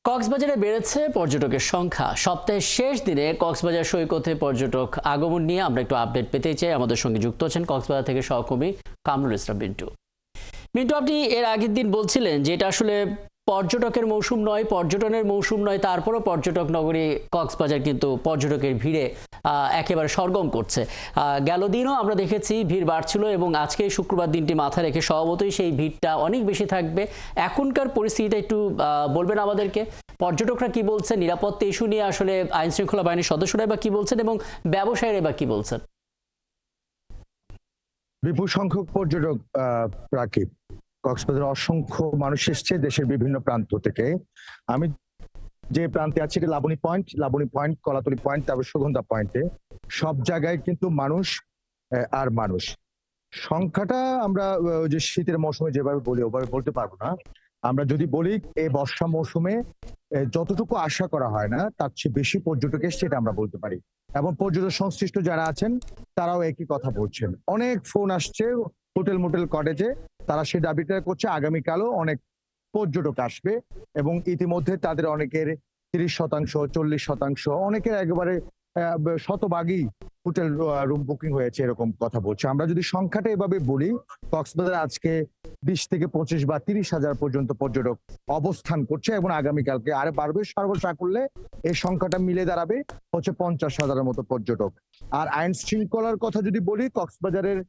কক্সবাজারে বেড়েছে পর্যটকের সংখ্যা। সপ্তাহের শেষ দিনে কক্সবাজার সৈকতে পর্যটক আগমন নিয়ে আমরা একটু আপডেট পেতে চাই। আমাদের সঙ্গে যুক্ত আছেন কক্সবাজার থেকে সহকর্মী কামরুল ইসলাম মিন্টু। মিন্টু, আপনি এর আগের দিন বলছিলেন যে এটা আসলে পর্যটকের মৌসুম নয়, পর্যটনের মৌসুম নয়, তারপরও পর্যটক নগরী কক্সবাজার কিন্তু পর্যটকের ভিড়ে একেবারে সরগম করছে। গেল দিনও আমরা দেখেছি ভিড় বাড়ছিল এবং আজকে শুক্রবার দিনটি মাথায় রেখে স্বভাবতই সেই ভিড়টা অনেক বেশি থাকবে। এখনকার পরিস্থিতিটা একটু বলবেন আমাদেরকে? পর্যটকরা কি বলছেন, নিরাপত্তা ইস্যু নিয়ে আসলে আইন শৃঙ্খলা বাহিনীর সদস্যরা বা কি বলছেন এবং ব্যবসায়ীরা বা কি বলছেন? বিপুল সংখ্যক পর্যটক রাকিব, কক্সবাজারে অসংখ্য মানুষ এসছে দেশের বিভিন্ন প্রান্ত থেকে। আমি যে প্রান্তে আছি এটা লাবণী পয়েন্ট, কলাতলী পয়েন্ট, তারপর সুগন্ধা পয়েন্টে সব জায়গায় কিন্তু মানুষ আর মানুষ। সংখ্যাটা আমরা যে শীতের মৌসুমে যেভাবে বলি ওভাবে বলতে পারবো না। আমরা যদি বলি এই বর্ষা মৌসুমে যতটুকু আশা করা হয় না তার চেয়ে বেশি পর্যটক এসছে, এটা আমরা বলতে পারি। এবং পর্যটক সংশ্লিষ্ট যারা আছেন তারাও একই কথা বলছেন। অনেক ফোন আসছে হোটেল মোটেল কটেজে, তারা সে দাবিটা করছে আগামীকালও অনেক পর্যটক আসবে এবং ইতিমধ্যে তাদের অনেকের 30%, 40%, অনেকের একেবারে শতভাগই হোটেল রুম বুকিং হয়েছে, এরকম কথা বলছে। আমরা যদি সংখ্যাটা এভাবে বলি, কক্সবাজারে আজকে 20 থেকে 25 বা 30 হাজার পর্যন্ত পর্যটক অবস্থান করছে এবং আগামীকালকে আরো বাড়বে। সর্বোচ্চ করলে এই সংখ্যাটা মিলে দাঁড়াবে হচ্ছে 50,000-এর মতো পর্যটক। আর আইন শৃঙ্খলার কথা যদি বলি, কক্সবাজারের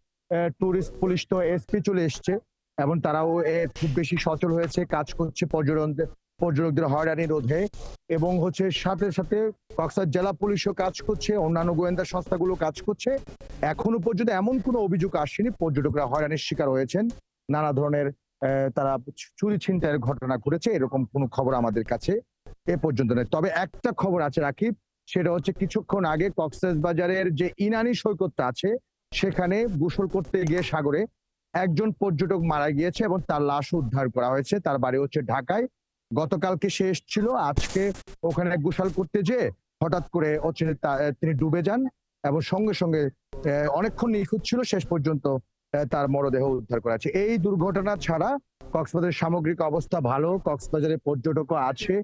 টুরিস্ট পুলিশ তো এসপি চলে এসছে এবং তারাও খুব বেশি সচল হয়েছে, কাজ করছে পর্যটকদের হয়রানি রোধে। এবং হচ্ছে সাথে সাথে কক্সবাজার জেলা পুলিশও কাজ করছে, অন্যান্য গোয়েন্দা সংস্থাগুলো কাজ করছে। এখনো পর্যন্ত এমন কোনো অভিযোগ আসেনি পর্যটকরা হয়রানির শিকার হয়েছেন, নানা ধরনের তারা চুরি ছিনতাইয়ের ঘটনা ঘটেছে, এরকম কোনো খবর আমাদের কাছে এ পর্যন্ত নেই। তবে একটা খবর আছে রাকিব, সেটা হচ্ছে কিছুক্ষণ আগে কক্সবাজারের যে ইনানি সৈকতটা আছে সেখানে গোসল করতে গিয়ে সাগরে একজন পর্যটক মারা গিয়েছে এবং তার লাশ উদ্ধার করা হয়েছে। তার বাড়ি হচ্ছে ঢাকায়। গতকালকে সে এসেছিল, আজকে ওখানে গোসল করতে যেয়ে হঠাৎ করে হচ্ছে তিনি ডুবে যান এবং সঙ্গে সঙ্গে অনেকক্ষণ নিখোঁজ ছিল, শেষ পর্যন্ত তার মরদেহ উদ্ধার করা হয়েছে। এই দুর্ঘটনা ছাড়া কক্সবাজারের সামগ্রিক অবস্থা ভালো, কক্সবাজারে পর্যটকও আছে।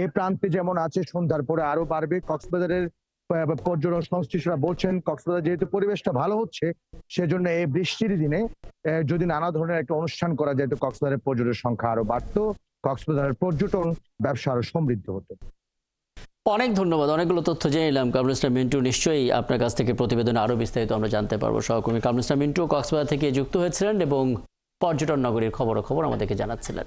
এই প্রান্তে যেমন আছে, সন্ধ্যার পরে আরো বাড়বে। কক্সবাজারের পর্যটন সংশ্লিষ্টরা বলছেন কক্সবাজার যেহেতু পরিবেশটা ভালো হচ্ছে, সেজন্য এই বৃষ্টির দিনে যদি নানা ধরনের একটা অনুষ্ঠান করা যায় তো কক্সবাজারের পর্যটকের সংখ্যা আরো বাড়তো, কক্সবাজারের পর্যটন ব্যবসা আরো সমৃদ্ধ হতো। অনেক ধন্যবাদ। অনেকগুলো তথ্য জেনে নিলাম কামরুল ইসলাম মিন্টু। নিশ্চয়ই আপনার কাছ থেকে প্রতিবেদনে আরও বিস্তারিত আমরা জানতে পারবো। সহকর্মী কামরুল ইসলাম মিন্টু কক্সবাজার থেকে যুক্ত হয়েছিলেন এবং পর্যটন নগরীর খবরাখবর আমাদেরকে জানাচ্ছিলেন।